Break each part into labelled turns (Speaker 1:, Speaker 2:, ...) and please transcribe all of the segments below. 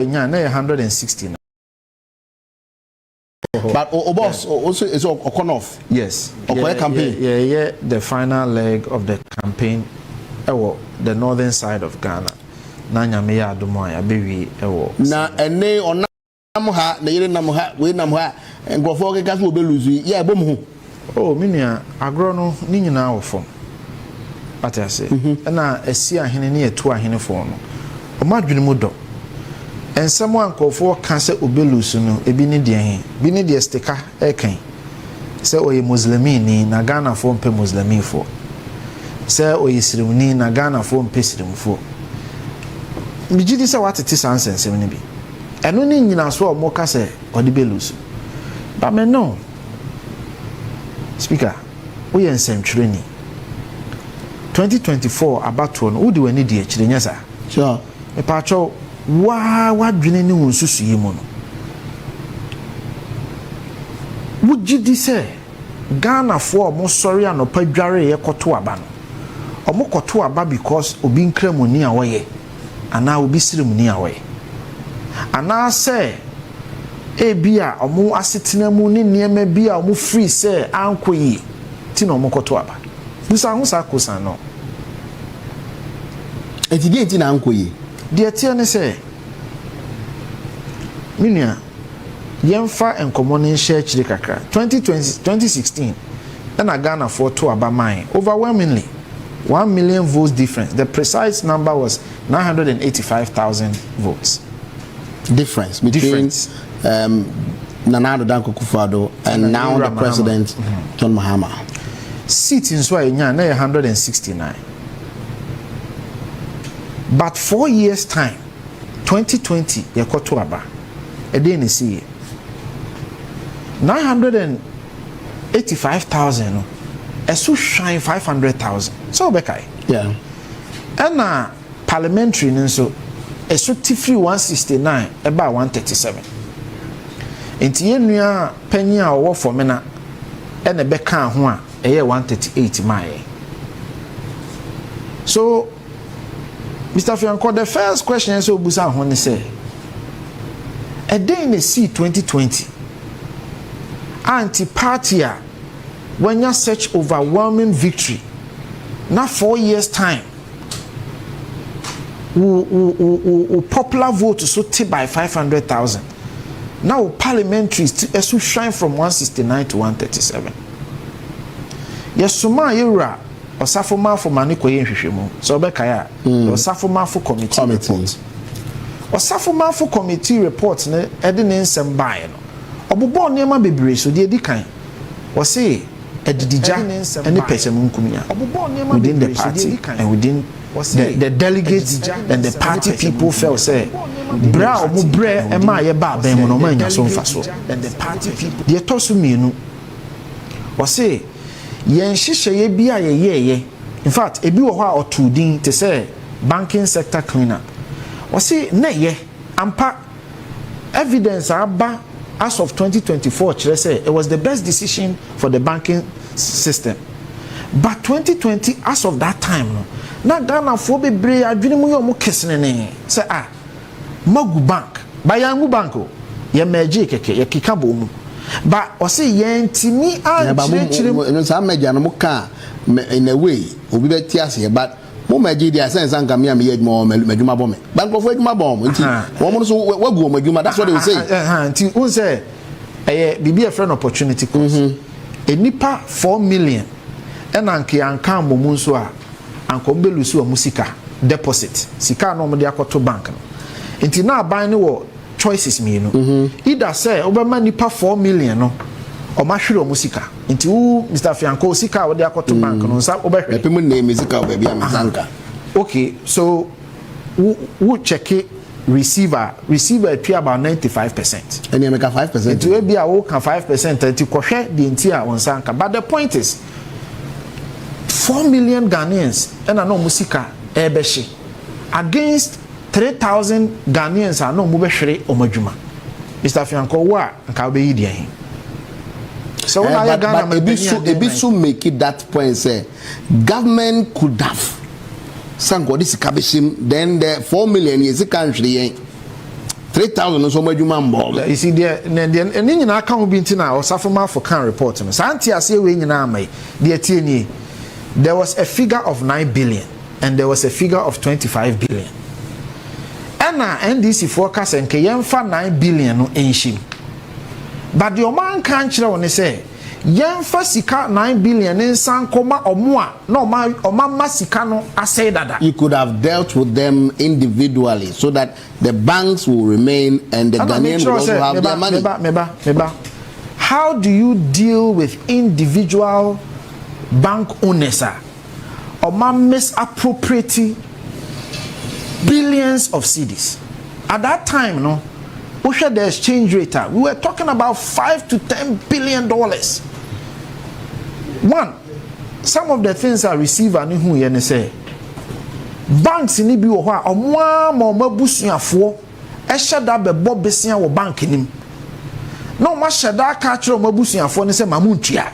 Speaker 1: 169.
Speaker 2: But boss also is a off.
Speaker 1: Yes.
Speaker 2: Campaign.
Speaker 1: Yeah, the final leg of the campaign. The northern side of Ghana. Na nyame ya adomo ya bewi ewo.
Speaker 2: Na ene onam ha na yire nam ha we nam ha ngofo keka so obeluzu ya bom ho.
Speaker 1: Oh minia agro no ni nyina wo fom. Ati ase. Na esi ahene ne etu ahene fo no. Omadwene mu do. Ensem ankofo ka se obeluzu no ebi ni de hen. Bi ni de stika eken. Se oye muslimini na Ghana fo mpe muslimi fo. Se oye sirimuni na Ghana fo mpe sirimfo. Mijidi se watete sansensem ne bi. Eno ni nyina so o ka se odi beluzu. But me no. Speaker, we are in century 2024 abato no udi wani di akire nya sa.
Speaker 2: Sure.
Speaker 1: Me pa cho wa dwene ni wonsusu yi mu no. Wujidi se Ghana fo mo sori anopa dware ye koto aba no. Omo koto aba because obi nkremoni a woye ana obi siremuni a woye. Ana se ebia omo asetena mu ni niema bia omo free se ankoyi ti na omo koto aba. Busa hu sa kosan no.
Speaker 2: Etidi enti na ankoyi.
Speaker 1: De tie ne se minia yemfa enkomoni share chiri kakra 2016 na Ghana for to aba mine overwhelmingly 1 million votes difference. The precise number was 985,000 votes.
Speaker 2: Difference between Nana Addo Dankwa Akufo-Addo and now the president, John Mahama.
Speaker 1: Seats in Swahili, 169. But 4 years' time, 2020, Yakoto Aba, a day in the sea, 985,000, a so shine 500,000. So, Bekai.
Speaker 2: Yeah.
Speaker 1: And parliamentary, and so a so free 169, about 137. In Tienua, Penya or for Mena, and a Becca, a year 138 my. So, Mr. Fianco, the first question is so Busan when they say a day in the sea 2020 anti-party when you search overwhelming victory now 4 years time popular vote so take by 500,000 now parliamentary is to shine from 169 to 137 yes suma yura osafoma for mani koye nhwehwemu so obekaya osafoma for committee report osafoma for committee report ne ede ne nsem bae no obobo niam bebre so de edikan o say edidija ene person nkumya within the party and within the delegates and the party people felt say bra omo bre e ma ye ba ben mo no ma nya so mfa so and the party people de tosu mienu o say yen hihye bia ye in fact ebi wo ho a otudin te say banking sector cleanup o say na ye ampa evidence aba as of 2024 chere say it was the best decision for the banking system but 2020 as of that time no na Ghana fo bebre adwene mu yo mo kesene ne say magu bank bayangu banko ye meje keke ye kika bomu but o say yentimi a chire
Speaker 2: no sa meja no muka in a way obi beti ase but mo meje dia sense anka me am ye madwuma bom bank of adwuma bom nti wo mo so wagu madwuma that's what they say
Speaker 1: nti un say bibi a friend opportunity course enipa 4 million enanke anka momu nso a anko belusu musika deposit sika no mo de akoto bank no nti na aban ne wo choices me no either say obema nipa 4 million no o ma hwere o musika nti u Mr. Fianco sika wo de akoto bank no nsa obehwe
Speaker 2: epem name sika ba bia mezanka
Speaker 1: okay so we check it receiver to about 95%
Speaker 2: and you make a 5%
Speaker 1: nti we bia wo ka 5% nti kohwe de nti a wonsanka but the point is 4 million Ghanaians and no musika ebehye against 3,000 Ghanaians are no mubehwere omadwuma Mr. Fianco wa nka obeyi de hin so when I Ghana
Speaker 2: ebisu make it that point say government could have sanko this kabishim then the 4 million is country 3,000 so adwuma mbɔ.
Speaker 1: You see there any nyina ka ho bi ntina osafoma for can report no. Santi ase we nyina amai. There tie ni. There was a figure of 9 billion and there was a figure of 25 billion. Ana NDC forecast enke yemfa 9 billion no enhim. But the man can kyerɛ won say yemfa sika 9 billion nsan koma omo a na oma sika no asɛ dada.
Speaker 2: You could have dealt with them individually so that the banks will remain and the Ghanaians will also have their money.
Speaker 1: Meba. How do you deal with individual bank owners? Oma misappropriating billions of cedis. At that time, no, we had the exchange rate. We were talking about $5 to $10 billion. One, some of the things I receive and who you say banks in Ibi or more busuafo e shada be bob besia wo bank nim. No ma shada ka kire mo busuafo ne say mamuntua.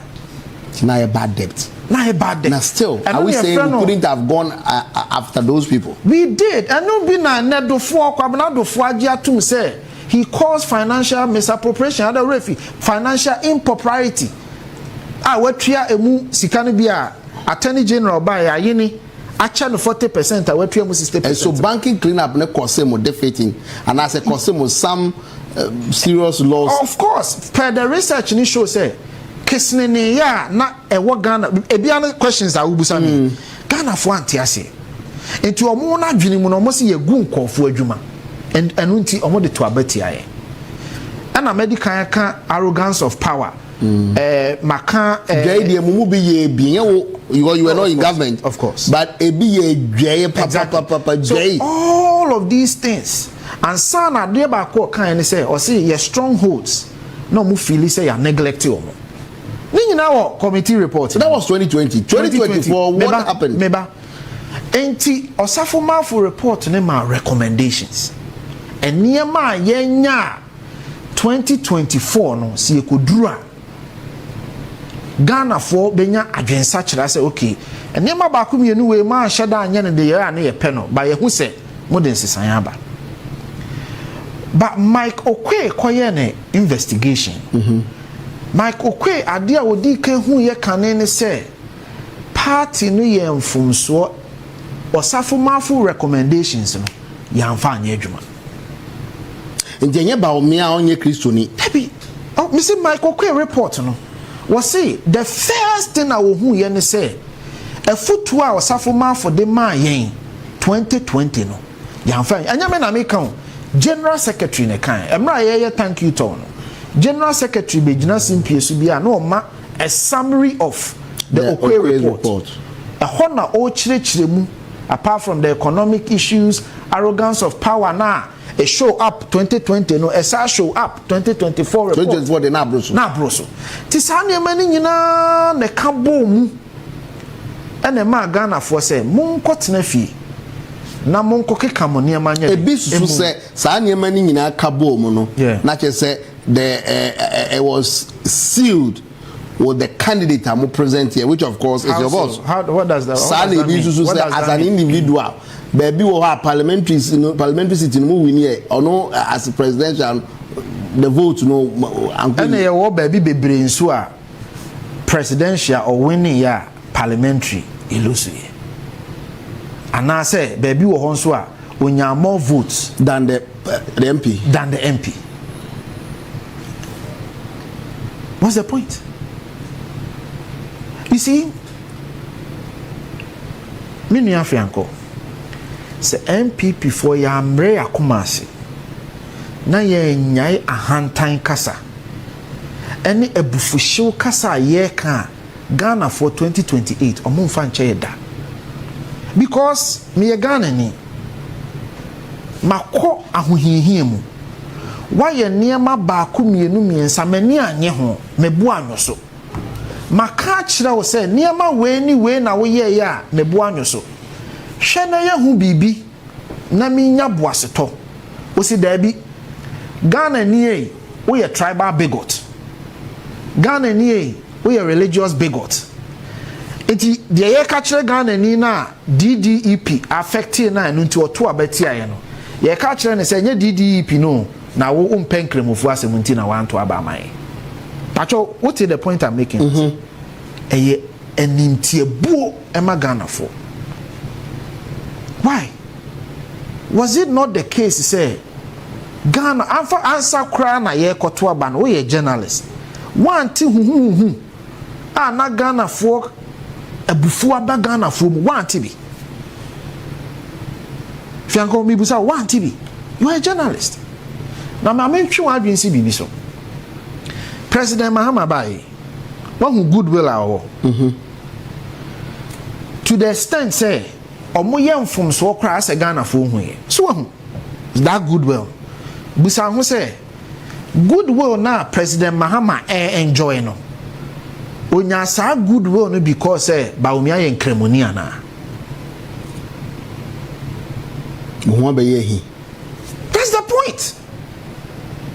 Speaker 2: Na a bad debt.
Speaker 1: Now a bad day.
Speaker 2: Now still, are we saying we couldn't have gone after those people?
Speaker 1: We did. And no be na nedo for kwabna do for agia to say he caused financial misappropriation, other refi financial impropriety. What tria emu sikani bia attorney general by ayini acha no 40% what tria mu 60%.
Speaker 2: So banking cleanup ne cause mo defeating and as a cause mo some serious loss.
Speaker 1: Of course, per the research ni show say kesnene ya na ewo Ghana ebiano questions are ubusa me Ghana fo antiase enti omo na dwene mu no mo se ye gu nkofo adwuma enu nti omo de to abati aye ana medical ka arrogance of power maka
Speaker 2: dweye mu bi ye biye wo you were not in government
Speaker 1: of course
Speaker 2: but e bi ye dweye papa dweye.
Speaker 1: So all of these things and sana de ba ko kan ni say o say your strongholds no mu feel say you neglecting omo. Our committee report.
Speaker 2: So that was 2020. 2024, what happened?
Speaker 1: Meba. Enti Osafo Mafo report ne ma recommendations. And niema yenya 2024 no si ekodura. Ghana for benya adwensa kyerɛ say okay. And niema ba ku mienu we ma hyeda anya ne de ye a ne ye pɛ no. Ba ye hu sɛ modern sesan aba. But Mike Okwe koye ne investigation. Mike Okwe adia odi kan hu ye kane ne se party no ye mfumso Osafo Mafo recommendations no yamfa anya adwuma
Speaker 2: njenye Bawumia onye Kristoni
Speaker 1: tabi oh me say Mike Okwe report no was say the first thing I wo hu ye ne se afutu a Osafo Mafo de ma yen 2020 no yamfa anya me na me kan general secretary ne kan emra ye thank you to no General Secretary Bejina Simpiesu bia no ma a summary of the Okwe report. A honor o chirechiremu apart from the economic issues, arrogance of power na a show up 2020 no a show up 2024 report.
Speaker 2: 2024 de na broso.
Speaker 1: Ti sa nneema ni nyina ne ka bom ene ma Ghana for say monkotena fie na monko keka mo nneema nya
Speaker 2: ebi susu say sa nneema ni nyina ka bom no na che say it was sealed with the candidate I'm present here, which of course is your boss.
Speaker 1: What does that
Speaker 2: mean? As an individual, baby, we have parliamentary seat in moving here, or no, as a presidential, the vote, no,
Speaker 1: and they all baby be brain so presidential or winning ya parliamentary illusory. And I say, baby, we want when you have more votes
Speaker 2: than the MP.
Speaker 1: What's the point? You see, minu ya fianko se MPP for ya mre ya kumasi na ye nyai ahantan kasa eni ebufushiw kasa ye ka Ghana for 2028 omo mfa nche da because me ye Ghana ni makọ ahohiehie mu waye niema baako mienu miensa mani anye ho mebu anwo so maka kire wo se niema we ni we na wo ye ya mebu anwo so hwe na ye hu bibi na minya boaseto wo si da bi Ghana ni e wo ye tribal bigot Ghana ni e wo ye religious bigot enti de ye ka kire Ghana ni na DDEP affect na enu nti oto abati aye no ye ka kire ne se nye DDEP no na wo umpen kremofo asemunti na wanto aba man pacho what is the point I'm making eye enintiebuo ema Ghana for why was it not the case say Ghana answer cry na ye koto aba no ye journalist wanti hu na Ghana for abufu aba Ghana for mu wanti bi fianko mi busa wanti bi you are a journalist na ma mentwi wadwen si bibi so President Mahama bai one who goodwill awo to the extent say omo ye mfom so kra as Ghana for hu ye so hu that goodwill busa hu say goodwill na President Mahama enjoy no onya sa goodwill no because Bawumia ye nkremoni ana
Speaker 2: mo be ye hi.
Speaker 1: That's the point.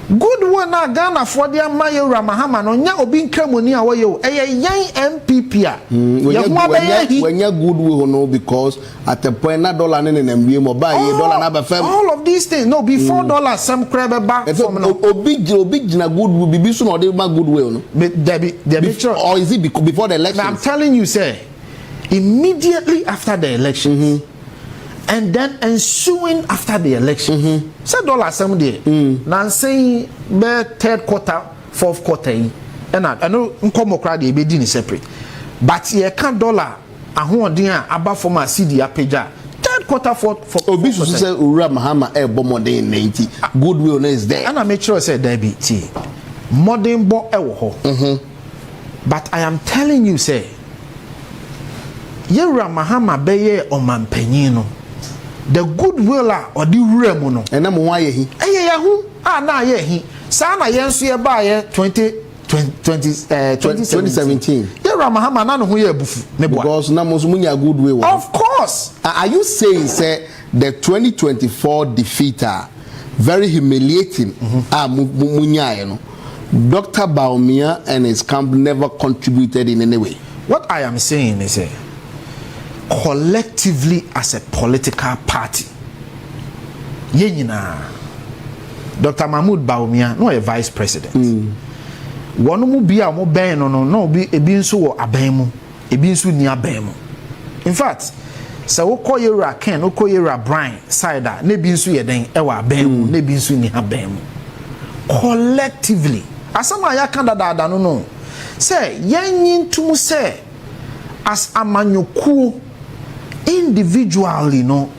Speaker 1: Goodwill na Ghana for the Mayura Mahama no nya obi nkremoni a wo ye yan MPP a
Speaker 2: when you goodwill no because at the point na dollar ne nwie mo ba ye dollar na ba fam
Speaker 1: all of these things no before dollar some crab back from no
Speaker 2: obi gina goodwill bibi so no dey ma goodwill no
Speaker 1: the
Speaker 2: or is it before the election?
Speaker 1: I'm telling you say immediately after the election and then ensuing after the election say dollar some there na saying be third quarter fourth quarter and I know nkomo kra dey be di separate but ye can dollar ahoden a aba from a cd apeja third quarter for
Speaker 2: obi so say Owura Mahama bo modern 90 goodwill is there
Speaker 1: and I make sure say there be t modern bo wo ho but I am telling you say Owura Mahama beye omampanyin no the goodwill or the realm no
Speaker 2: and mo aye hi
Speaker 1: yahu na aye hi sa na yenso ye ba ye 2017 Owura Mahama na no ho ye bufu
Speaker 2: because na mo so munya goodwill
Speaker 1: of course
Speaker 2: are you saying say the 2024 defeat very humiliating munya no Dr. Bawumia and his camp never contributed in any way?
Speaker 1: What I am saying is collectively as a political party yenyina Dr. Mahmoud Bawumia no a vice president one mu bia mo ben no bi ebi nso wo aban mu ebi nso ni aban mu in fact so wo koyera Ken wo koyera Brian side na ebi nso ye den e wa aban mu na ebi nso ni aban mu collectively asama ya kan dada no say yenyin tum say as amanyokuo individually no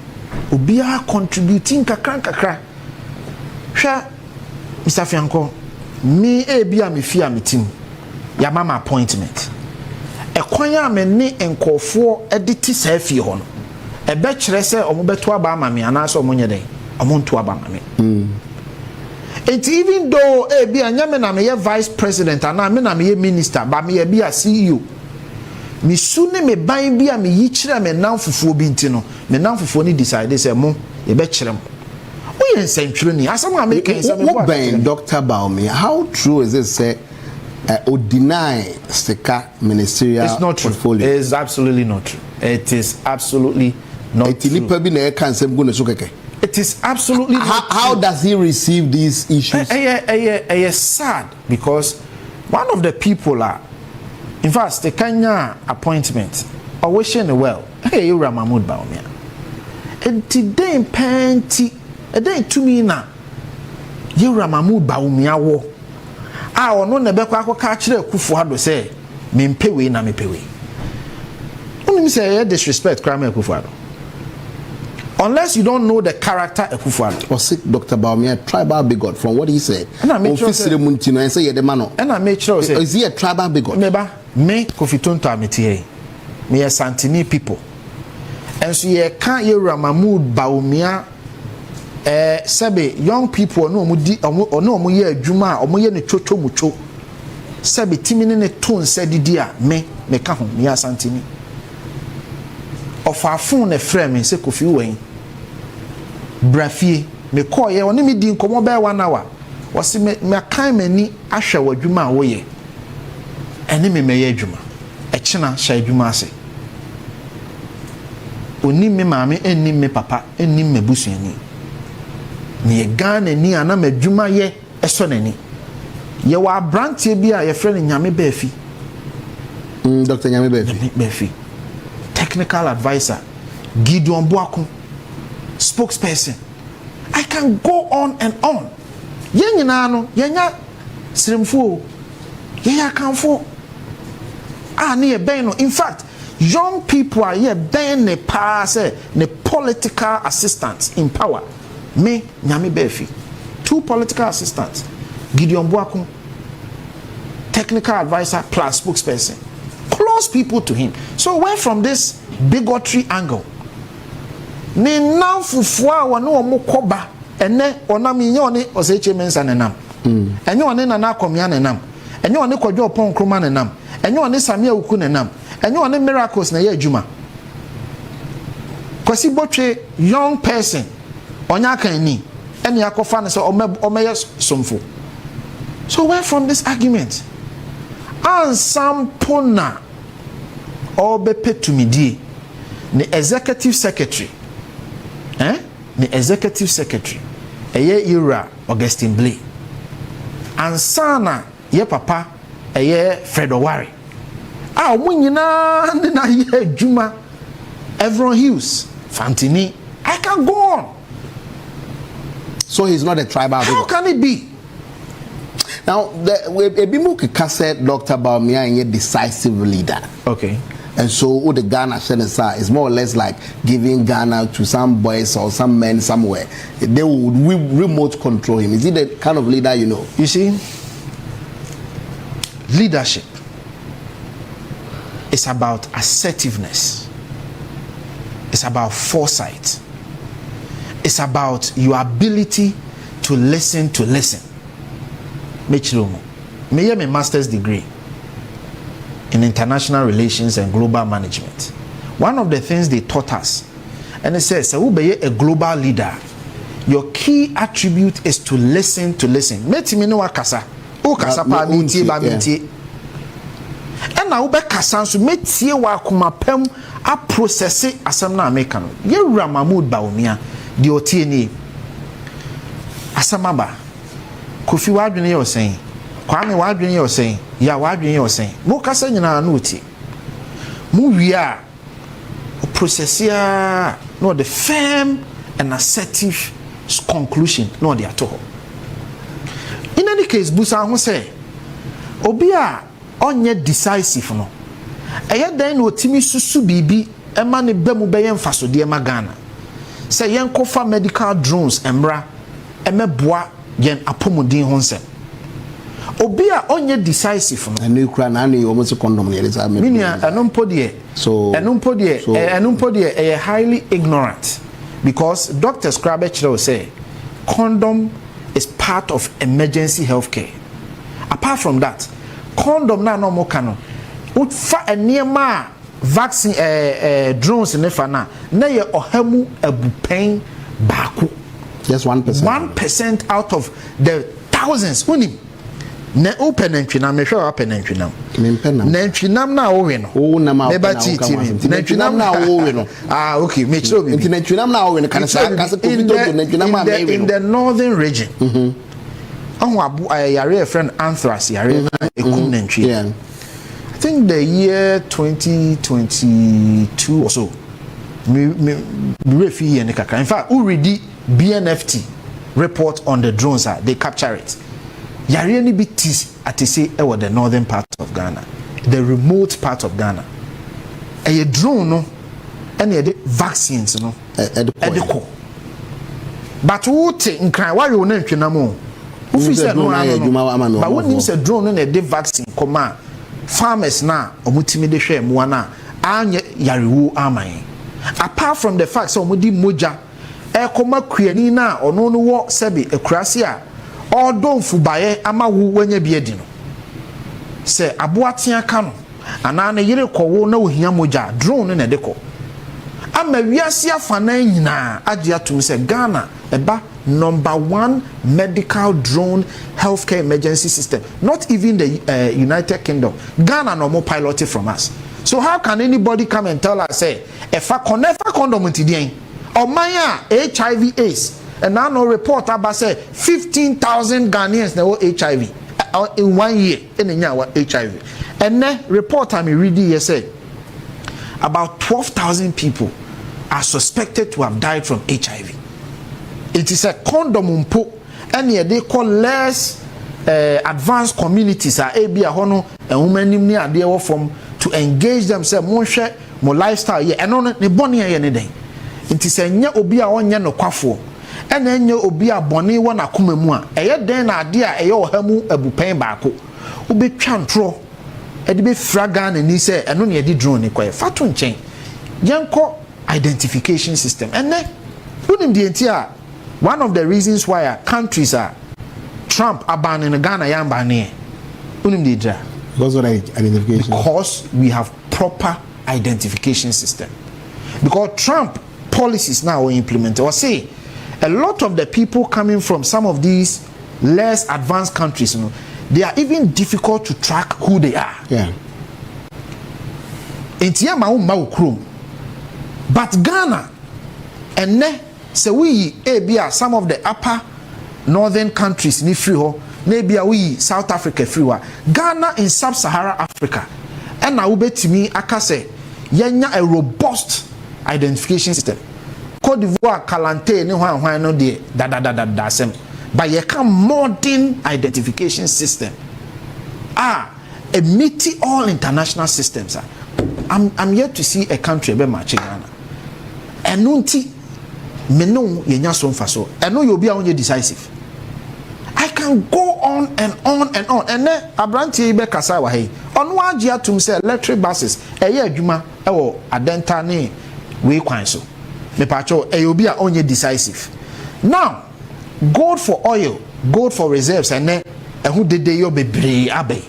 Speaker 1: obia contributing kakra hwa Mr. Fianko me bia me fia me team ya mama appointment ekwan ya me ne enkofo editi safi ho no ebe kire se omo beto aba ama me ana so omo nye den omo nto aba ama me it even though bia nyame na me ye vice president ana me na me ye minister ba me ye bia CEO mi sune me ban bia me yi kire me nanfufuo bi ntino me nanfufuo ni decide say mo ye be kire mo o ye nsentwere ni asam American nsem
Speaker 2: what ben Dr. Bawumia how true is it say or deny Stika ministerial
Speaker 1: it's not
Speaker 2: portfolio?
Speaker 1: True. It is absolutely not true. It is absolutely not true. It is absolutely not
Speaker 2: how does he receive these issues?
Speaker 1: Sad because one of the people in fact the Kenya appointment or wishing well hey Owura Mahmoud Bawumia and today penti a day to me na Owura Mahmoud Bawumia wo ono na be kwa ka kire Kufuado say me mpewe na mepewe only say disrespect crime Kufuado unless you don't know the character of Kufuado
Speaker 2: or sick Dr. Bawumia tribal bigot from what he said
Speaker 1: and I make sure say
Speaker 2: Muntino and say the man
Speaker 1: and I make sure say
Speaker 2: is he a tribal bigot
Speaker 1: me Kofi Tonto ameti me a Santini people and so ye can Owura Mahmoud Bawumia sebe young people no omudi ono omoye adwuma omoye ne chocho mucho sebe timini ne ton sedidi a me ka ho me Asantini ofafun ne frame se Kofi wen brafie me koye oni mi di nkomo be 1 hour wose me kan mani ahwe wadwuma wo ye ene me meye adwuma kina sha adwuma ase oni me maame eni me papa eni me busuani ne Ghana ni ana madwuma ye eso nani ye wa brantie bi a ye frɛ ne Nyame Baafi
Speaker 2: Dr. Nyame
Speaker 1: Baafi technical advisor Gideon Boakun spokesperson. I can go on and on. Yen nyina no yenya sremfo yenya kanfo ne ben no. In fact, young people are here ben ne pass ne political assistants in power. Me Nyame Baafi, 2 political assistants, Gideon Boakun, technical advisor plus spokesperson, close people to him. So where from this bigotry angle? Ni nam fufua wa no mo koba ene onam nye one oseche mensa ne nam enye one na na akomia ne nam enye one kwadwo pon kroma ne nam enye one samia uku ne nam enye one miracles na ye adwuma kwasi botwe young person onya kan ni ene yakofa ne so omeye somfo. So where from this argument? And some pona obe petumidie the executive secretary the executive secretary era Augustine Blay and sana ye papa Fred Owari omo nyina na ye adwuma Everon Hughes Fantini. I can go on.
Speaker 2: So he's not a tribal.
Speaker 1: How can it be?
Speaker 2: Now, Ebimu said Dr. Bawumia is a decisive leader.
Speaker 1: Okay.
Speaker 2: And so, what the Ghana Senator is more or less like giving Ghana to some boys or some men somewhere. They would remote control him. Is he the kind of leader you know?
Speaker 1: You see, leadership is about assertiveness. It's about foresight. It's about your ability to listen to listen. Mechiromo. Me have a master's degree in international relations and global management. One of the things they taught us, and it says, so be a global leader. Your key attribute is to listen to listen. Meti me no akasa. O kasa pa mintie ba mintie. And now be kasa so metie wa komapem a process asem na America no. Ye wura Mahmoud Bawumia de otie ni. Asamaba. Kofi wadwene ye osen. Kwame wadwene ye osen. Ya wadwene ye osen. Mo kasa nyina na otie. Mu wi a process ya no the firm and assertive conclusion no dey at all. In any case, busa ho say obi a onye decisive no eye dan na otimi susu bibi e ma ne ba mu be ye mfaso de ma Ghana say yen kofa medical drones emra e meboa yen apomodin ho nsem obi a onye decisive no
Speaker 2: enu kura na anu o mo se condom ne elisa me
Speaker 1: minia enompo de e highly ignorant because doctors crab chiro say condom is part of emergency healthcare. Apart from that, condom na no mo kano would fa enema vaccine drones in fana na ye ohemu abupen baako
Speaker 2: just 1%.
Speaker 1: 1% out of the thousands unim na open entwinam me hwe open entwinam na entwinam na wo we no
Speaker 2: o na ma
Speaker 1: ba ti na entwinam na wo we no okay me chiro bi
Speaker 2: na entwinam na wo we no kan sa covid na entwinam ma me we
Speaker 1: in the northern region abu yare friend anthrax yare ekum na ntwi I think the year 2022 or so me refi here ne kaka in fact already BNFT report on the drones they capture it. Yare ni bi tis atese e wo the northern part of Ghana, the remote part of Ghana. A drone no and the vaccines no ediko. But what nkran wa yo na ntwenam o. Ufi say no no. But when you say drone no the vaccine come farmers na omutimi de hwe mo na anye yarewu aman. Apart from the fact so omudi moja e koma kuani na ono no wo sebi ekurase a odonfu baye ama wu wanya biedi no se aboatea ka no ana na yire kowo na ohia moja drone na deko ama wiase afana nyina agye atum se Ghana eba #1 medical drone healthcare emergency system, not even the United Kingdom. Ghana no more piloted from us. So how can anybody come and tell us say if I connect condom to the or maya HIV AIDS and now no report about say 15,000 Ghanaians now HIV in 1 year in HIV. And then report I'm reading here say about 12,000 people are suspected to have died from HIV. It is a condom umpo, and they call less advanced communities are able hono and women near they from to engage themselves more share more lifestyle yeah and on the bonny anything. It is a nya obi a onya no kwafo and then nya obi a boni wana akoma mu a eye den na ade a eye ohamu abupen baako obetwa ntro e de be fraga na ni say eno ne de drone ko fato nchen yenko identification system and then unim the entire one of the reasons why countries are Trump abaning Ghana yambane unim the dra
Speaker 2: because of identification,
Speaker 1: because we have proper identification system. Because Trump policies now are implemented or say a lot of the people coming from some of these less advanced countries, you know, they are even difficult to track who they are.
Speaker 2: Yeah.
Speaker 1: But Ghana and ne say we some of the upper northern countries ni free ho maybe we South Africa free wa Ghana in sub-Saharan Africa and na ubetimi aka say yenya a robust identification system. Cote d'Ivoire Kalante ni hwan no de da sem but ye can modern identification system a meet all international systems. I'm yet to see a country be matching Ghana enunti me no yenya so mfa so eno you be a onye decisive. I can go on and on and on and then abrantie be kasa wa hey ono age atum say electric buses eye adwuma e wo adenta ne we kwan so me pacho e obi a onye decisive. Now gold for oil, gold for reserves and then ehun dede yo bebre abey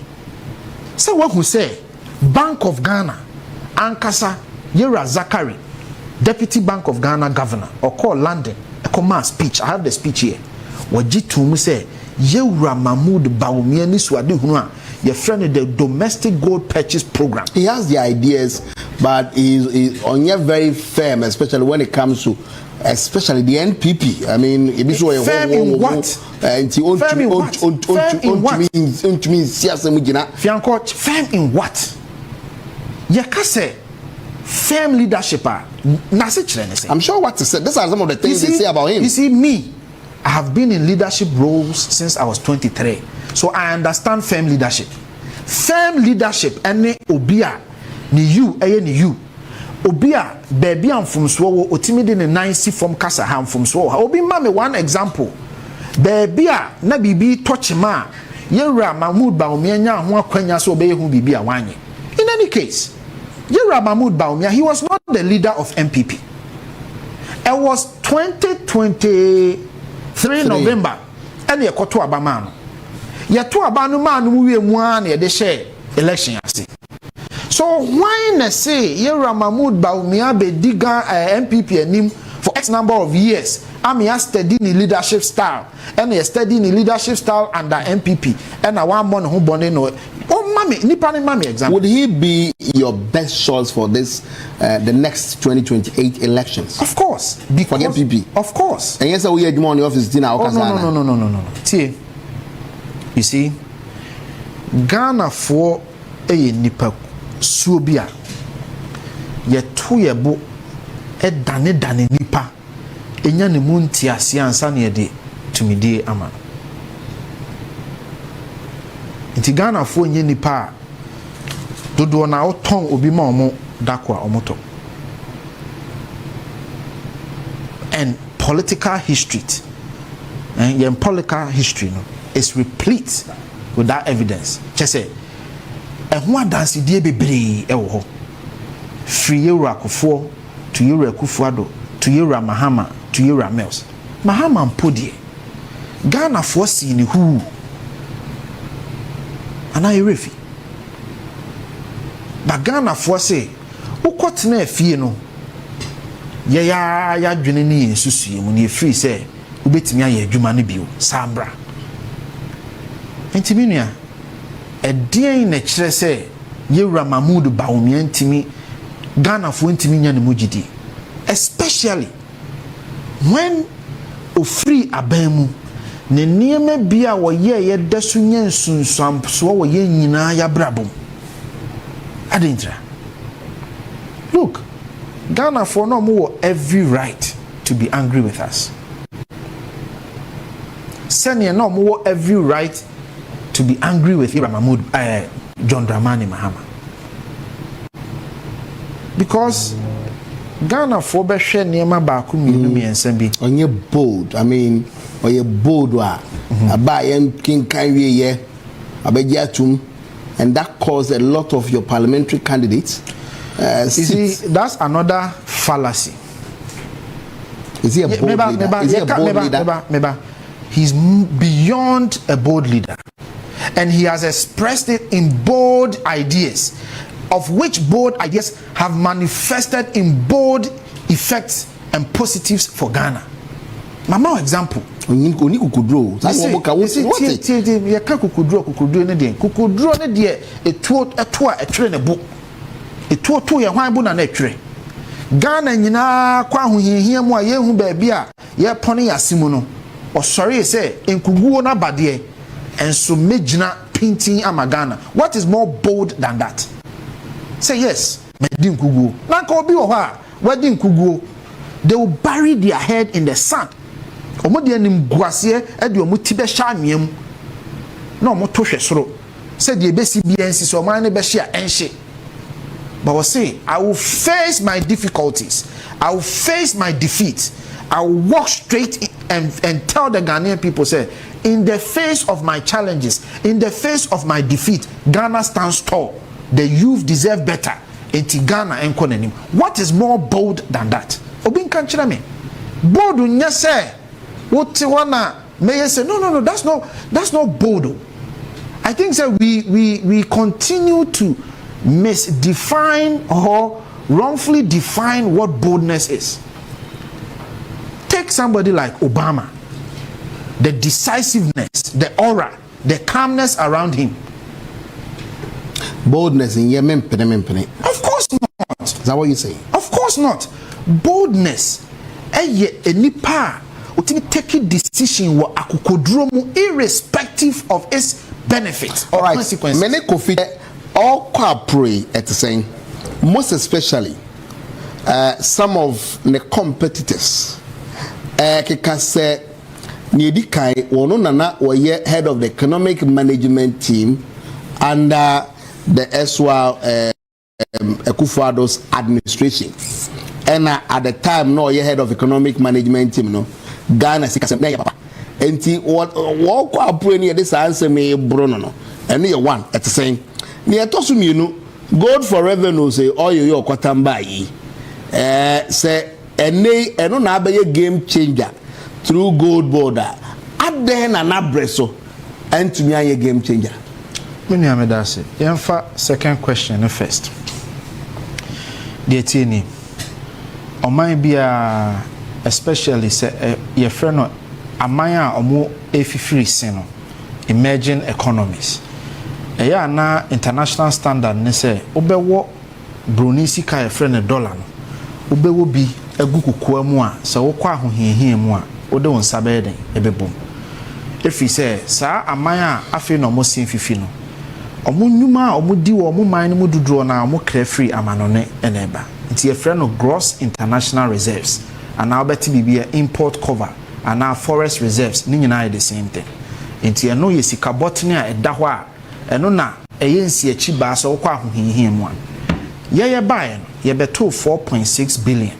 Speaker 1: say what who say Bank of Ghana ankasa Yera Zakari, Deputy Bank of Ghana governor or call London a command speech. I have the speech here. Wajitu say Yera Mahmoud Bawumia ni swadi hunu your friend the domestic gold purchase program.
Speaker 2: He has the ideas, but he's on yet very firm, especially when it comes to especially the NPP. I mean, it is
Speaker 1: firm in what? Firm in what? Firm in what? Yakase firm leadership.
Speaker 2: I'm sure what to say. These are some of the things they say about him.
Speaker 1: You see, me, I have been in leadership roles since I was 23. So I understand firm leadership. Firm leadership, any obia, ni you, ni you. Obia, baby, I'm from Swo, otimidi ni 9 from Kasa, I'm from Swo. Obi mame one example. Baby, na bibi touch ma, Yera Mahmoud Bawumia nya ho akwanya so be hu bibi awanye. In any case, Yera Mahmoud Bawumia, he was not the leader of MPP. It was 2023 November, and ye koto abamano. Ye to abanu man we mu an ye de share election ase. So why na say Yera Mahmoud Bawumia be diga MPP anim for X number of years? I'm here studying the leadership style, and he studying the leadership style under MPP, and I want one who born in. Oh, mommy, nipani mommy example.
Speaker 2: Would he be your best choice for this, the next 2028 elections?
Speaker 1: Of course, because
Speaker 2: for MPP.
Speaker 1: Of course.
Speaker 2: And yes, we had more on the office dinner.
Speaker 1: Oh, no. See, you see, Ghana for a nipa subia ye two ye bo e dane nipa. Enya ne munti ase ansa ne de tumidie ama nti Ghana fo nye nipa dodo na oton obi ma omo dako a omoto and political history and your political history no is replete with that evidence chese ehun adanse die bebre e wo ho free Yera Akufo to Yera Akufo-Addo to Yera Mahama to Yera Mills. Mahama mpodie. Ghana for si ni hu. Ana yerefi. Ba Ghana for say ukotena afie no. Ye ya dwene ni ensusu mu ni free say ubetimi aye adwuma ne bio. Sabra. Entimi nua edien na kire say Yera Mahmoud Bawumia ntimi Ghana for ntimi nya ne mugidi. Especially when ofiri abemu ne niema bia wo ye da so nya nsunsuam so wo ye nyina ya brabom adentra. Look, Ghana for no more every right to be angry with us. Senior no more every right to be angry with Mahmoud, John Dramani Mahama. Because Ghana for be share niema ba ku mienu miensa bi.
Speaker 2: Onye bold. I mean, onye bold wa. Aba yen king kan wie ye. Abeji atum, and that caused a lot of your parliamentary candidates.
Speaker 1: You see, that's another fallacy.
Speaker 2: Is he a bold leader? Is he a bold leader?
Speaker 1: He's beyond a bold leader. And he has expressed it in bold ideas, of which bold ideas have manifested in bold effects and positives for Ghana. Mama example.
Speaker 2: Kukudro
Speaker 1: ne de etwa ne bo. Etuo ye hwan bu na na etwere. Ghana nyina kwa ahohiahia mu a yehu ba bia ye pone yasemu no. Osori say enkuguo na bade enso mejina pintin ama Ghana. What is more bold than that? Say yes, medi nkuguo. Na ka obi wo ha, wadi nkuguo. They will bury their head in the sand. Omo de anim guase e de omo ti be hya anwem. Na omo to hwe soro. Say de besi bia ensi so man ne be hya enhye. But we say, I will face my difficulties. I will face my defeat. I will walk straight and tell the Ghanaian people, say, in the face of my challenges, in the face of my defeat, Ghana stands tall. The youth deserve better. Enti Ghana enkonenim. What is more bold than that? Obin kanchira me. Bold unya say, what wana may say, no, that's not bold. I think that we continue to misdefine or wrongfully define what boldness is. Take somebody like Obama, the decisiveness, the aura, the calmness around him.
Speaker 2: Boldness in Yemen.
Speaker 1: Of course not.
Speaker 2: Is that what you say?
Speaker 1: Of course not. Boldness. Nipa utimi take decision wa akukodromu irrespective of its benefit or consequences.
Speaker 2: Many coffee all pray at the same, most especially some of the competitors. Kika say Nidi Kai wono nana waye head of the economic management team under the SWA Ekufuado's administration. And at the time no head of economic management team no Ghana sikasem na papa. Enti what kwa pray near this answer me brono no. And you one at the same. Near Tosuminu, gold for revenue say all you kwatamba yi. Say ene eno na abaye game changer through gold border. Ade na na breso entumi aye game changer.
Speaker 1: Many amedase. Yemfa second question first. The tieni. Oman bia especially say your friend no amaya omo efifiri sin no emerging economies. Eya na international standard ne say obewo broni sika your friend dollar no obewo bi agu kokoa mu a se wo kwa ahohiahia mu a ode won sabe den ebebom efi say sa amaya afi no mo sin fifi no omo nnuma omo di wo omo man no mu duduro na omo kra free amanone eneba nti your friend no gross international reserves and now beti bibia import cover and now forest reserves ni nyina the same thing nti eno ye sika botne a eda ho a eno na eyensi achi ba so kwa ahohiahia mu a ye buy no ye beto 4.6 billion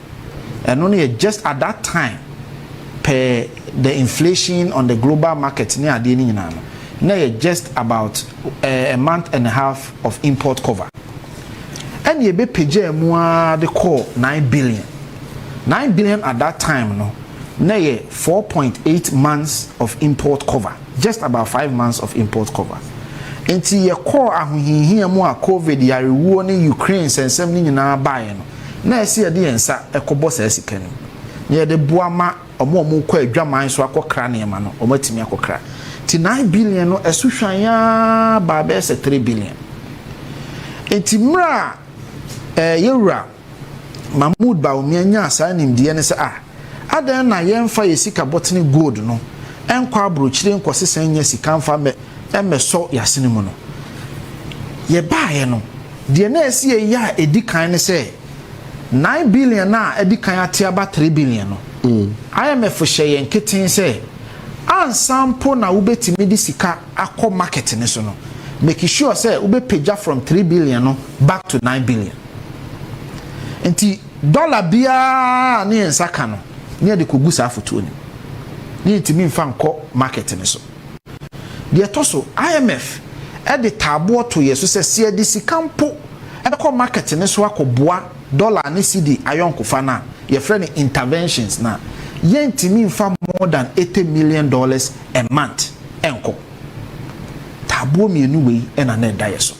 Speaker 1: eno no ye just at that time per the inflation on the global market ni ade ni nyina no na ye just about a month and a half of import cover and ye be page mu a the call 9 billion at that time no na ye 4.8 months of import cover, just about 5 months of import cover. Enti ye call ahohiahia mu a COVID yarewo ne Ukraine sensem ni nyina bae no na ese ye de ensa ekobo sa sika no ye de boama omo kwa adwaman so akokra ne ma no omatimi akokra ti 9 billion no esuhwan ya ba be se 3 billion. Enti mra yewura Mahmoud Bawumia nya asa nimdiye ne se adan na yɛmfa yɛ sika botany gold no enkwa abrochire nkɔsesan nya sika mfa emeso yasene mu no ye baaye no de na esi ye a edikan ne se 9 billion na edikan ate aba 3 billion no IMF hye yen keten se ansampo na wobetimi di sika akɔ market ne so no make sure say wobepeja from 3 billion no back to 9 billion enti dollar bia ne ensaka no ne de kogu sa foto ni ne ntimi mfa nkɔ market ne so de toso IMF e de tabo to yeso se se de sikampo e kɔ market ne so akɔboa dollar ne cedi ayonkofa na ye friend interventions na yentimi mfa more than $80 million a month enko tabo mienu wei e na da yeso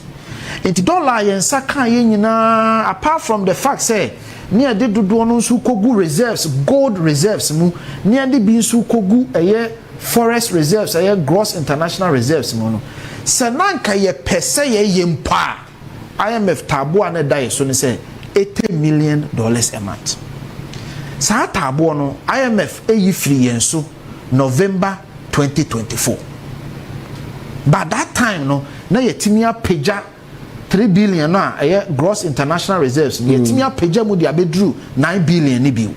Speaker 1: enti dollar yensa kan ye nyina apart from the fact say near de dodo no nso kogu reserves gold reserves mu near de bi nso kogu eye forest reserves eye gross international reserves mu no sananka ye pese ye yempa IMF tabo an da yeso ne say $80 million a month sa tabo no IMF eyi free yenso November 2024 by that time no na yetimi apeja 3 billion na gross international reserves yetimi apeja mu dia bedru 9 billion ni biu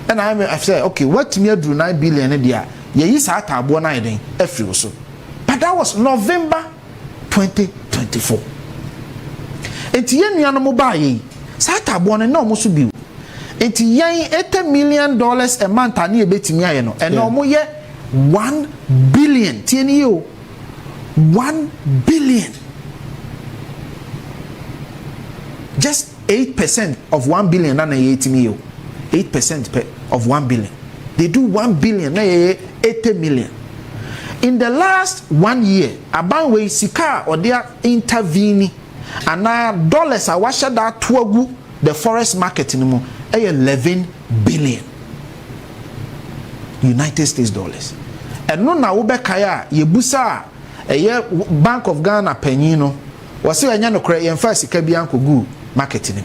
Speaker 1: and I say okay what me adru 9 billion ni dia ye yi sa tabo na eden afri so but that was November 2024 enti ye nua no mo ba ye sa tabo no na mo so biu enti yen $80 million a month ani e betimi aye no and no mo ye 1 billion tieni yo 1 billion just 8% of 1 billion na 80 million 8% of 1 billion they do 1 billion na 80 million in the last 1 year abanwe sika or their intervene and dollars a washa that toagu the forest market ni mo 11 billion United States dollars and no na wo be kaya ye busa Bank of Ghana penino wase anya no kra yen fa sika bi ankogu market ni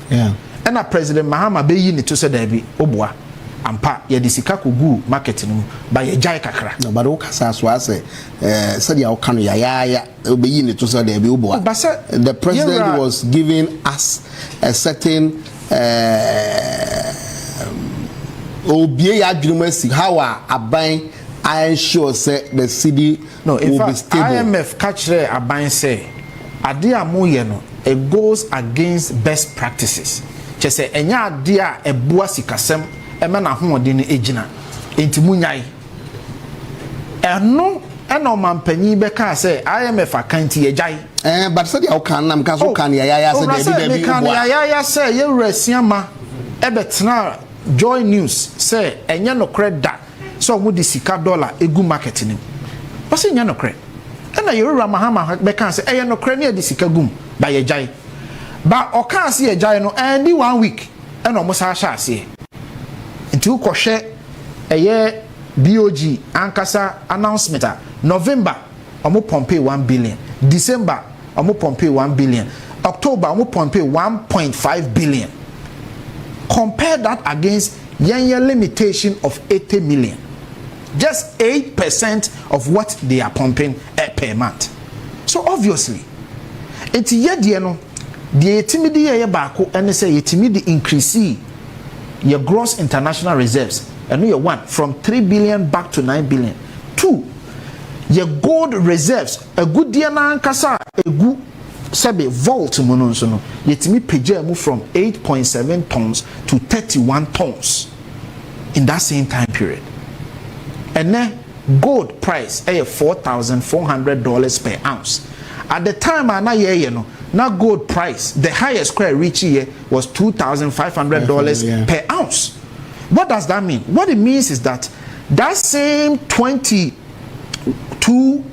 Speaker 1: and a President Mahama be yi ni to se da bi oboa ampa ye de sika kogu market ni ba ye jai kakra
Speaker 2: no but o kasa so ase said ya o kanu ya be yi ni to se da bi oboa the president was giving us a certain obie ya adwumasi how aban I ensure say the city
Speaker 1: no in
Speaker 2: will
Speaker 1: fact
Speaker 2: be stable.
Speaker 1: IMF catch aban say ade amoye no it goes against best practices che say enya ade a eboa sikasem e me na hoode no egina enti munyai eno eno mampanyi be ka say IMF akanti yejai
Speaker 2: but said ya kan nam ka so kan ya say
Speaker 1: dey kan ya say ye wurasiama e betena Joy News say enya no kreda so mo di sika dollar egu market ni wase nya no kre na Yorùbá Mahama be kan say enya no kre na di sika gum ba ye jai ba o kan say ye jai no and 1 week na mo sa sha ase nti ukɔhwɛ eye BOG ankasa announcement November omo pompe 1 billion December omo pompe 1 billion October omo pompe 1.5 billion compare that against your limitation of 80 million just 8% of what they are pumping per month so obviously it's yedie no the timidi ye baako and say yetimidi increase your gross international reserves and you one from 3 billion back to 9 billion 2 your gold reserves a good deal na ankasa egu sebe vault mono nso no yetimi pagya mu from 8.7 tons to 31 tons in that same time period and then gold price $4,400 per ounce at the time ana ye no na gold price the highest square reach here was $2,500 per ounce. What does that mean? What it means is that same 22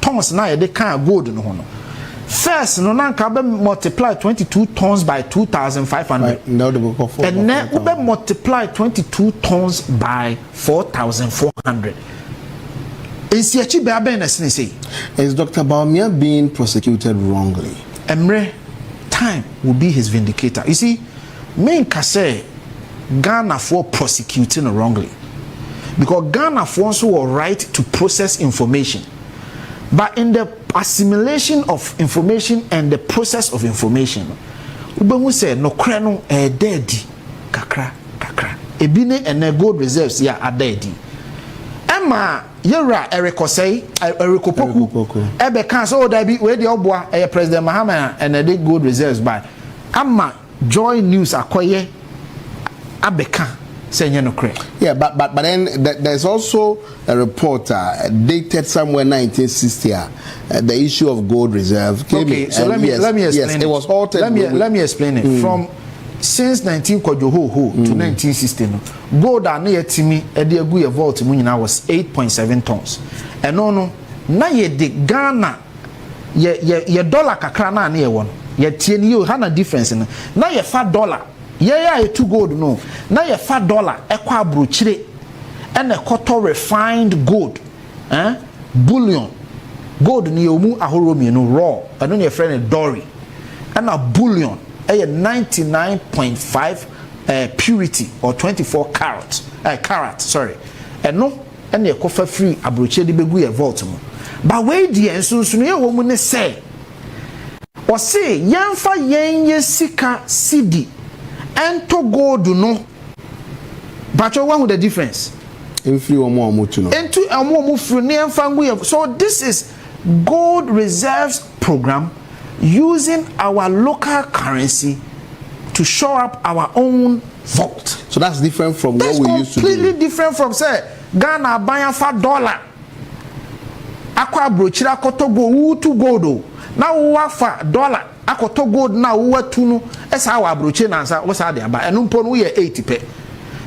Speaker 1: tons na ye de kan gold no no first no na ka be multiply 22 tons by 2,500 and then we multiply 22 tons by 4,400. Is
Speaker 2: Dr. Bawumia being prosecuted wrongly?
Speaker 1: Emre, time will be his vindicator. You see, me kase Ghana for prosecuting wrongly. Because Ghana for also a right to process information. But in the assimilation of information and the process of information, we say no kreno daddy kakra. Ebine and gold reserves ya adedi. Emma yera erikosei erikopoku ebe kan so da bi we de oboa President Mahama and the gold reserves by ama Joy News akoye abeka senye no kre.
Speaker 2: Yeah, but then there's also a report dated somewhere 1960 the issue of gold reserve.
Speaker 1: Okay, so let me explain.
Speaker 2: Yes, it was altered.
Speaker 1: Let me explain it. From since 19 Kojoho to 1960 no, gold na yetimi e de agu ye vault mu nyina was 8.7 tons. Eno no na ye de Ghana ye dollar kakra na ye won. Ye tie ni yo ha na difference no. Na ye fa dollar. Ye to gold no. Na ye fa dollar e kwa abrochire e na koto refined gold. Bullion. Gold ni omu ahoro mienu raw. Eno ye friend dory. And a bullion a 99.5 purity or 24 carat sorry. And no and ye kofa free abroche de begu ye vault mu. But we di ensunsun ye wo mu ne say o say yemfa yenye sika cedi ento gold no. But you want the difference?
Speaker 2: Infri omo to no.
Speaker 1: Into omo free ne yemfa ngu. So this is gold reserves program using our local currency to shore up our own vault.
Speaker 2: So that's different from what we used to do.
Speaker 1: Completely different from say Ghana buying for dollar. Akwa brochira koto go to gold. Now we for dollar. Akoto gold now we tunu. Esa our brochira na sa what's there ba enu mpo no we 80 pe.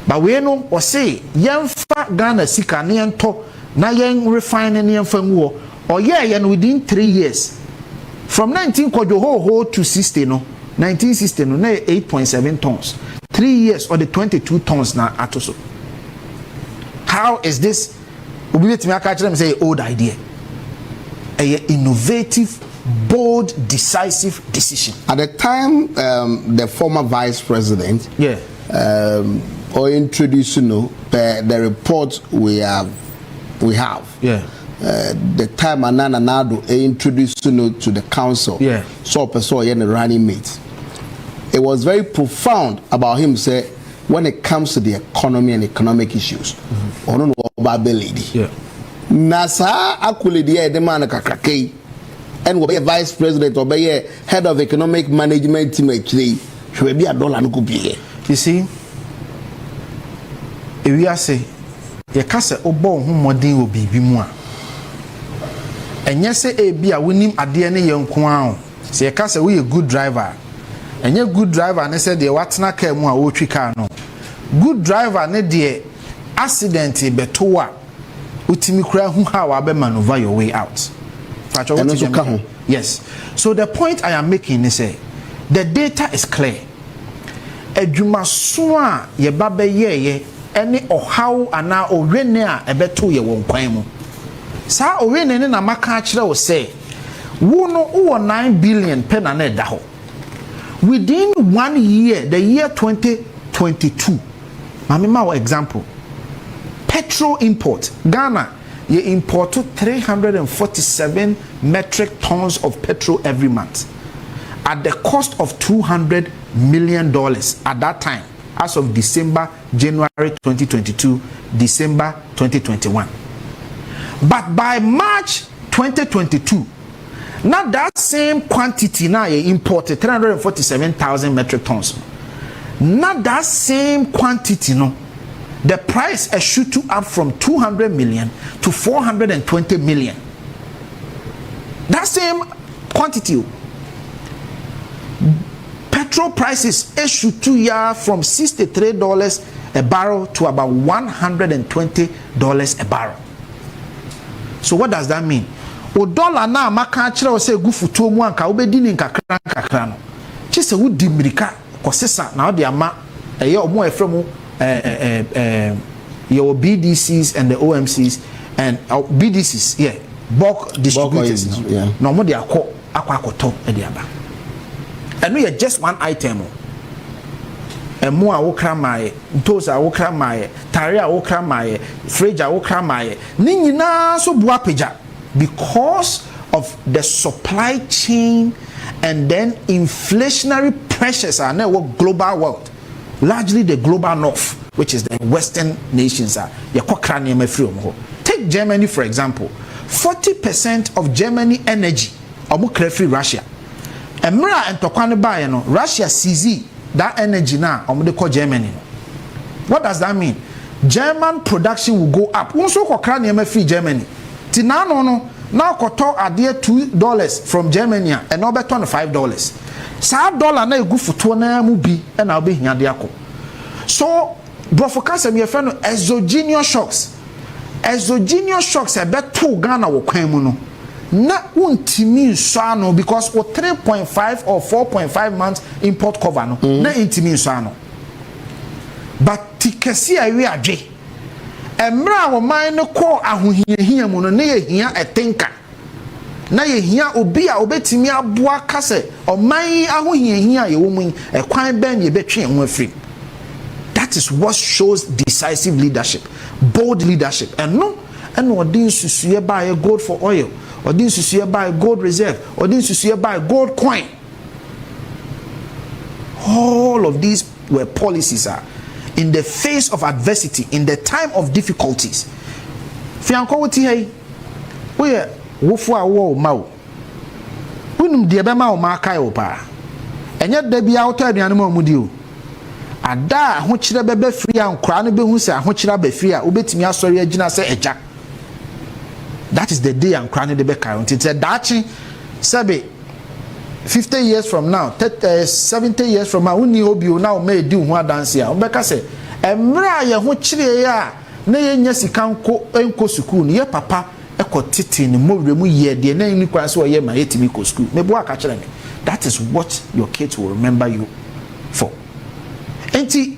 Speaker 1: But we no o say yemfa Ghana sika ne ento na yen refine ne yemfa nguo. Or yeah, within 3 years. From 19 Kojoho to 60 no, 1960 no, 8.7 tons. 3 years or the 22 tons na atoso. How is this? We let me catch them say old idea. A innovative, bold, decisive decision.
Speaker 2: At the time, the former vice president, or introduced the report we have.
Speaker 1: Yeah.
Speaker 2: The time Anana Nado introduced to the council, so person running mate. It was very profound about him. Say when it comes to the economy and economic issues, I don't know about the lady. Nasa akuli dia the man kakake, and will be a vice president or be a head of economic management team. Actually, should be a dollar no be.
Speaker 1: You see, if we are say, ye kase obo hu modern will be more. And yes, a be a winning at the end of young Kwan. Say, a cast we a good driver. And you're good driver, and I said, the what's not care more, what we can. Good driver, ne dear accident, betoa, utimikra, who however maneuver your way out. Yes. So the point I am making is the data is clear. Ejuma swa ye babe ye any or how and now or renea a beto ye won kwemu. Sa owe nene na maka akire wo say wo no 9 billion pen na da ho within 1 year, the year 2022. Mamima wa example, petrol import Ghana ye import 347 metric tons of petrol every month at the cost of $200 million at that time, as of January 2022, December 2021. But by March 2022, now that same quantity now imported 347,000 metric tons. Not that same quantity, no. The price has shoot up from 200 million to 420 million. That same quantity. Petrol prices shoot from $63 a barrel to about $120 a barrel. So what does that mean? O dollar na maka kire o say gu futuo mu anka obedi ni nkakra no. Chi se wo di mirika kosesa na o de ama eye omo efremu your BDCs and the OMCs and BDCs, bulk distributors. No mo de akwa akoto e de aba. And we are just one item. emu a wokra maaye ntos a wokra maaye tare a wokra maaye fridge a wokra maaye ni nyina so bua pagya because of the supply chain and then inflationary pressures are now global world, largely the global north, which is the western nations are. Take Germany for example. 40% of Germany energy are free Russia. Emra and Tokwane buy no Russia seize that energy now they call Germany. What does that mean? German production will go up. Also kwa free Germany. Tinano no now koto adie $2 from Germany and now beton $5. Sa dollar na egu futo na mu bi e na obe hia de akọ. So brofokasem ye fe no exogenous shocks. Exogenous shocks e beto Ghana wo kwan mu no. Na untimi nso ano because o 3.5 or 4.5 months import cover no na intimi nso ano. But tikesi awi adwe emra wo man no ko ahohiahia mu no na ye hia etenka na ye hia obi a obetimi aboa kase o man ahohiahia ye wo mu ekwan ben ye betwe ho afiri. That is what shows decisive leadership, bold leadership. And no odin susuye buy gold for oil, odin susuye buy gold reserve, odin susuye buy gold coin. All of these were policies in the face of adversity, in the time of difficulties. Fianko wuti hey, we wofu awo ma. Unum de be ma o ma kai o pa. Enye da bia auto aduane ma omudi o. Ada ahokyere bebe free ankora no behu se ahokyere ba free a obetimi asori agina se eja. That is the day ankora no de be kai. Until dachi sebe 50 years from now, 70 years from now, uni obi o now may do ho dance ya. Obeka se emra ye ho kyere ya na ye nya sika enko school ni ye papa ekotiti ni mowremu ye de na ni kwan se o ye ma yetimi ko school. Mebo aka kyere me. That is what your kids will remember you for. And see,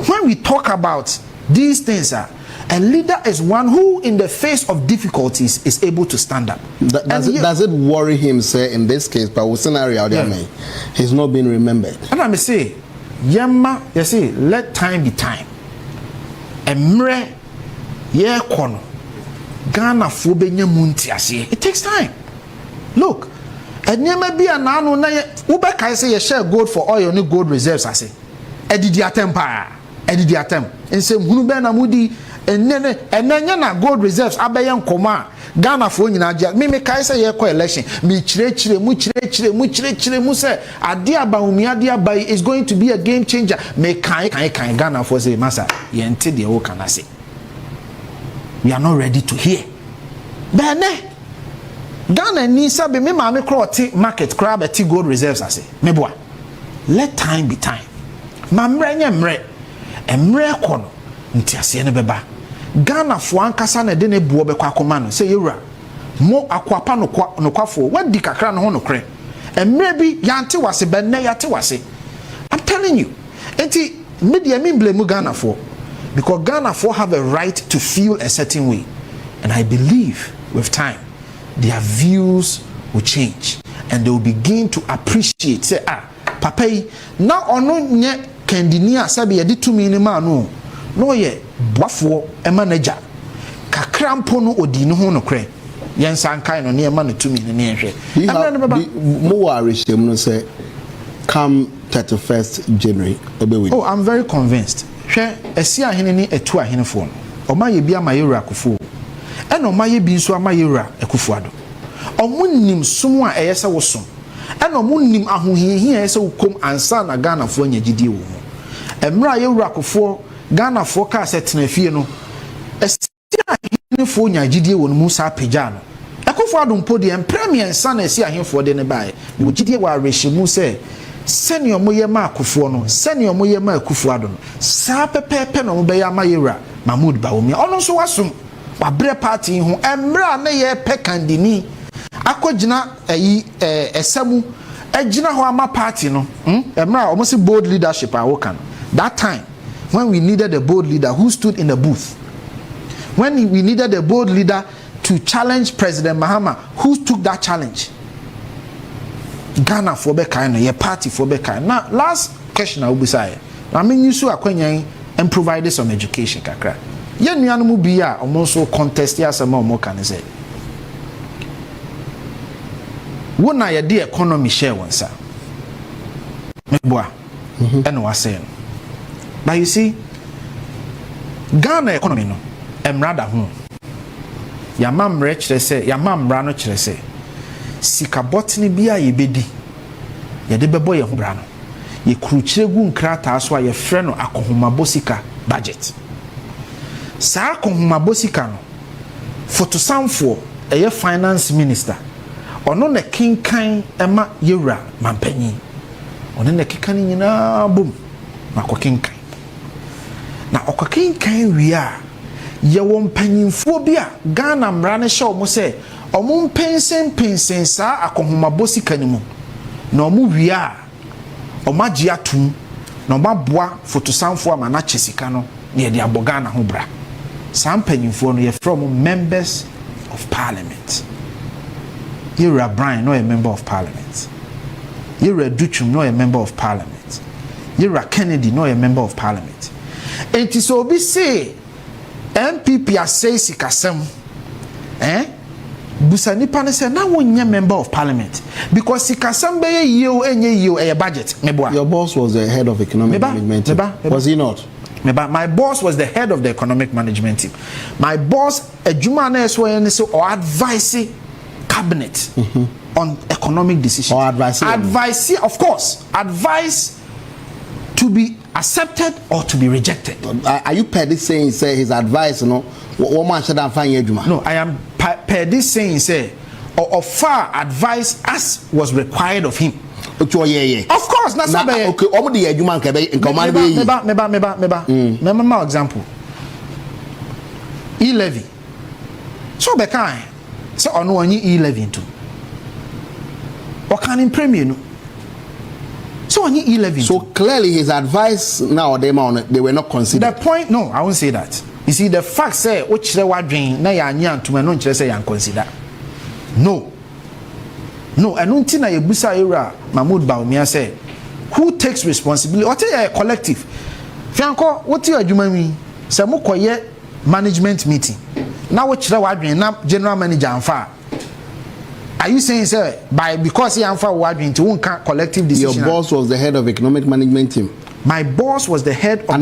Speaker 1: when we talk about these things, a leader is one who, in the face of difficulties, is able to stand up.
Speaker 2: Does it worry him, say, in this case, but with scenario, he's not being remembered? And
Speaker 1: I may say, Yama, you see, let time be time. Emre, ye kono, Ghana fobe nye munti asiye. It takes time. Look, and ye may be an anu na ye ube kai say ye share gold for oil ni gold reserves asiye. Edidi atempa edidi atem ensem hunu be na mudi enenye na gold reserves abeye nkoma Ghana fo nyina agya me kai say ye ko election me chire mu say ade Bawumia ade abai is going to be a game changer me kan Ghana fo say masa ye nte de wo kana say we are not ready to hear bene Ghana ni sabe me ma me crowd market crab ati gold reserves ase me boa let time be time. Mamre nye emre kono nti ase ne beba Ghana fo ankasa na de ne buo be kwa akoma no say yewura mo akwapa no kwafo wadi kakra no ho no kre emre bi yante wase be ne yate wase. I'm telling you enti media me blame Ghana for because Ghana for have a right to feel a certain way, and I believe with time their views will change and they will begin to appreciate say papa na ono nye kandinia sabe yedi tumi ni ma no ye boafo e manager kakra mpo no odi no ho no kre yensan kan no ne ma no tumi ne ehwe
Speaker 2: mo worry shem no say come 31st January obewi.
Speaker 1: Oh, I'm very convinced. Hwe esi ahene ni etu ahene fo no omaye bia mayewura akufo e no maye bi nso amayewura akufuado omunnim sumu a eyese wo sum eno munnim ahohiahia ese ukom ansa na Ghana fo anya gidie wo emra yewura kofo Ghana fo ka se tenafie no esi ahene fo anya gidie wo no musa apagya no akofo adompo de premier nsa na esi ahemfo de ne bae wo gidie wa rehyimu se senior moye ma akofo no senior moye ma akofo ado no sa pepepe no be ya ma yewura Mahmoud Bawumia ono so wasum wa bre party ho emra na ye pekandini akogina esamu agina ho ama party no emra almost bold leadership awokan that time when we needed a bold leader who stood in the booth, when we needed a bold leader to challenge President Mahama, who took that challenge? Ghana for be kind, your party for be kind. Now last question I will be say I mean you so akwanyan and provide some education kakra ye nuanu mu bi a omo so contest ya sama omo kan say wona ye de economy share wonsa meboa and was saying but you see Ghana economy no emrada ho ya mamre kire say ya mamra no kire say sika botni bia ye bedi ye de bebo ye ho bra no ye kruchire gu nkrata so ye frɛ no akohoma bosika budget sa akohoma bosika no fotosamfo eye finance minister ono na kinkan ema yewra mampanyi ono na kikani nyina bom makokinkan na okokinkan wi a ye wo mpanyimfo bi a Ghana mra ne hye omo se omo pensen sa akohoma bosika ni mu na omo wi a omaji atum na omaboa fotosamfo ama na chesika no na ye de aboga na ho bra sam panyimfo no ye from members of parliament. You're Brian, no a member of parliament. You're Duchum, no a member of parliament. You're Kennedy, no a member of parliament. And it is obi say MPP a say sikasem busani pane say na wonya member of parliament because sikasem be you enye you a budget meboa.
Speaker 2: Your boss was the head of economic management. Was he not?
Speaker 1: My boss was the head of the economic management team. My boss adwuma na eso yen say or advise cabinet on economic decisions.
Speaker 2: Or advice,
Speaker 1: of course, advice to be accepted or to be rejected.
Speaker 2: Are you per this saying say his advice? No, what man should have find Juma?
Speaker 1: No, I am per this saying say or far advice as was required of him.
Speaker 2: Of
Speaker 1: course, that's not okay.
Speaker 2: Omo the Juma in command.
Speaker 1: Meba example. E-levy. So be kind. So on one E-levy too. Or can in premier no. So on E-levy.
Speaker 2: So clearly his advice now they were not considered.
Speaker 1: The point, no, I won't say that. You see, the fact say which they were doing na ya nyan to no say yan consider. No. No, and until na yebusa era Mahmoud Bawumia say who takes responsibility? What a collective. Fianko, what you adwuma mi? Say mo koye management meeting. Now what you wadwin na general manager anfa. Are you saying sir because he anfa wadwin to one collective decision?
Speaker 2: Your boss was the head of economic management team.
Speaker 1: My boss was the head of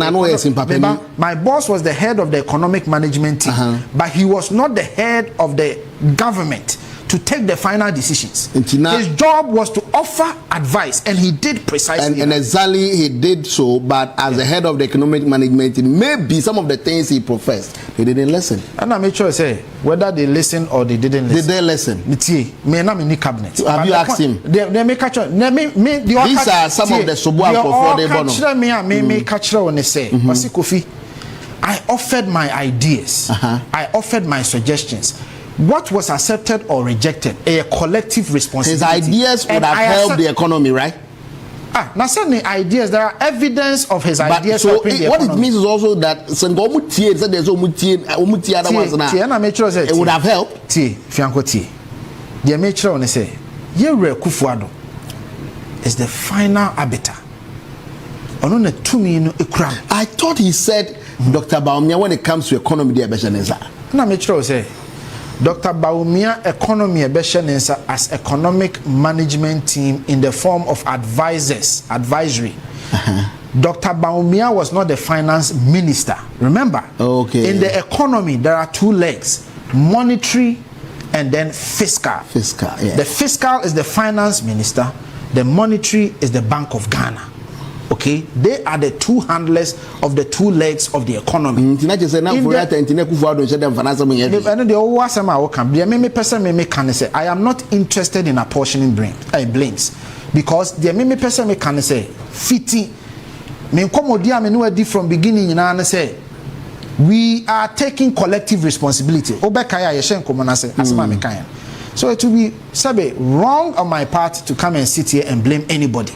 Speaker 1: my boss was the head of the economic management team, but he was not the head of the government to take the final decisions. His job was to offer advice, and he did precisely.
Speaker 2: And exactly he did so, but as the head of the economic management team, maybe some of the things he professed, they didn't listen.
Speaker 1: And I make sure I say whether they listen or they didn't listen.
Speaker 2: Did they listen?
Speaker 1: Me na me cabinet.
Speaker 2: Have you asked him?
Speaker 1: They make catch.
Speaker 2: These are some of the subwa for the bono.
Speaker 1: Me catch when they say, Kofi, I offered my ideas. I offered my suggestions. What was accepted or rejected, a collective responsibility.
Speaker 2: His ideas would have helped the economy, right?
Speaker 1: Now certainly ideas, there are evidence of his ideas.
Speaker 2: So what it means is also that it would have helped.
Speaker 1: The major on say, Yere Kufuado is the final arbiter.
Speaker 2: I thought he said, Dr. Bawumia, when it comes to economy,
Speaker 1: na major say Dr. Bawumia economy ebeshenensa as economic management team in the form of advisory. Dr. Bawumia was not the finance minister. Remember, in the economy there are two legs: monetary and then fiscal. The fiscal is the finance minister, the monetary is the Bank of Ghana. Okay, they are the two handlers of the two legs of the economy. I am not interested in apportioning blames because the meme person me can say fiti me nkomodia me no adi from beginning na say we are taking collective responsibility. Obekaya yeshen komona say asema me kan. So it will be wrong on my part to come and sit here and blame anybody.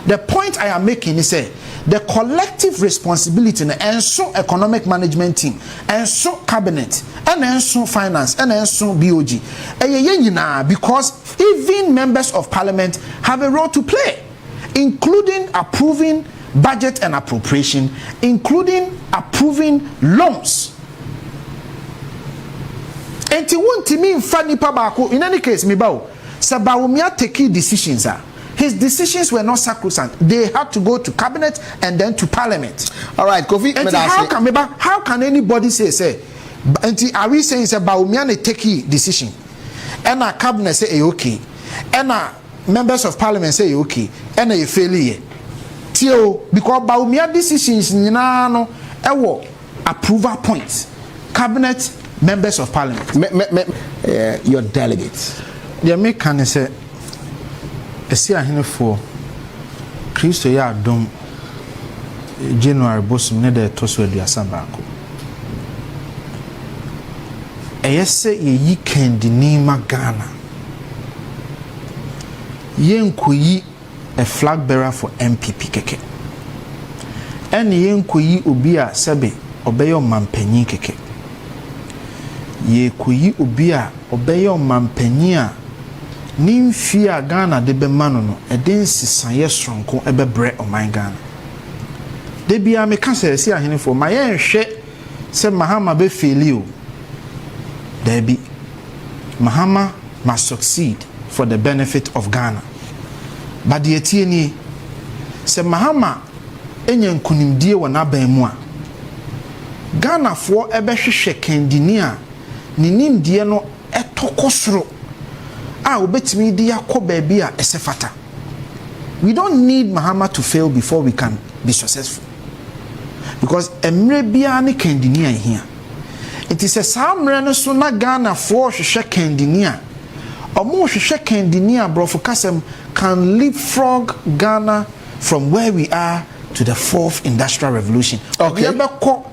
Speaker 1: The point I am making is the collective responsibility and so economic management team and so cabinet and so finance and so BOG because even members of parliament have a role to play, including approving budget and appropriation, including approving loans. And it won't mean funny pabako. In any case, Mibao, Bawumia take decisions. His decisions were not sacrosanct. They had to go to cabinet and then to parliament.
Speaker 2: All right, Kofi.
Speaker 1: And how can anybody say, are we saying Bawumia take decision? And our cabinet say okay. And our members of parliament say okay. And a failure. Because Bawumia decisions no approval points. Cabinet, members of parliament.
Speaker 2: Your delegates.
Speaker 1: The American say, "Esi ahene for Kristo ya dom January bosom ne de to so aduasa baako." Eyese ye yi kendini magana. Yenkoyi a flag bearer for MPP keke. And yenkoyi obi a sebe obeyo mampanyin keke. Ye koyi obi a obeyo mampanyin a nimfia Ghana de be mano no eden sisaye sonko ebe bre oman Ghana. De bia me ka se ahene for ma ye hwe se Mahama be failure. There be Mahama must succeed for the benefit of Ghana. But the etieni se Mahama enye nkunimdie wona ban mu a Ghana fo ebe hwehwe kendini a ninimdie no etokosoro a obetimi di yakoba bia esefata. We don't need Mahama to fail before we can be successful. Because emre bia ne kendini here. It is a samre no so na Ghana for hwehwe kendini a omo hwehwe kendini a brofo kasem can leapfrog Ghana from where we are to the 4th industrial revolution.
Speaker 2: Okay.
Speaker 1: Yebeko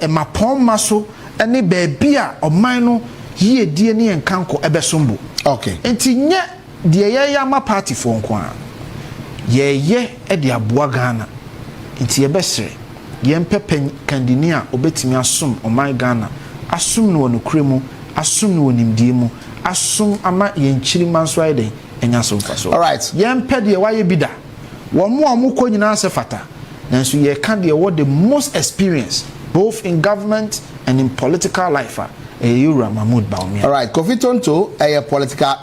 Speaker 1: mapom maso ene baby a oman no ye die ne enkanko ebesombo.
Speaker 2: Okay.
Speaker 1: Enti nye de ye ama party fo nko a ye e de aboa Ghana. Enti ye besere ye mpepen kandini a obetimi asom oman Ghana asom no wonokremu asom no wonimdie mu asom ama ye nchiri manso ayden enya so mfaso.
Speaker 2: All right.
Speaker 1: Ye mpe de waye bida wo mo amukọ nyina se fata nanso ye ka de what the most experience both in government and in political life Mahmoud Bawumia.
Speaker 2: All right, Kofi Tonto, a political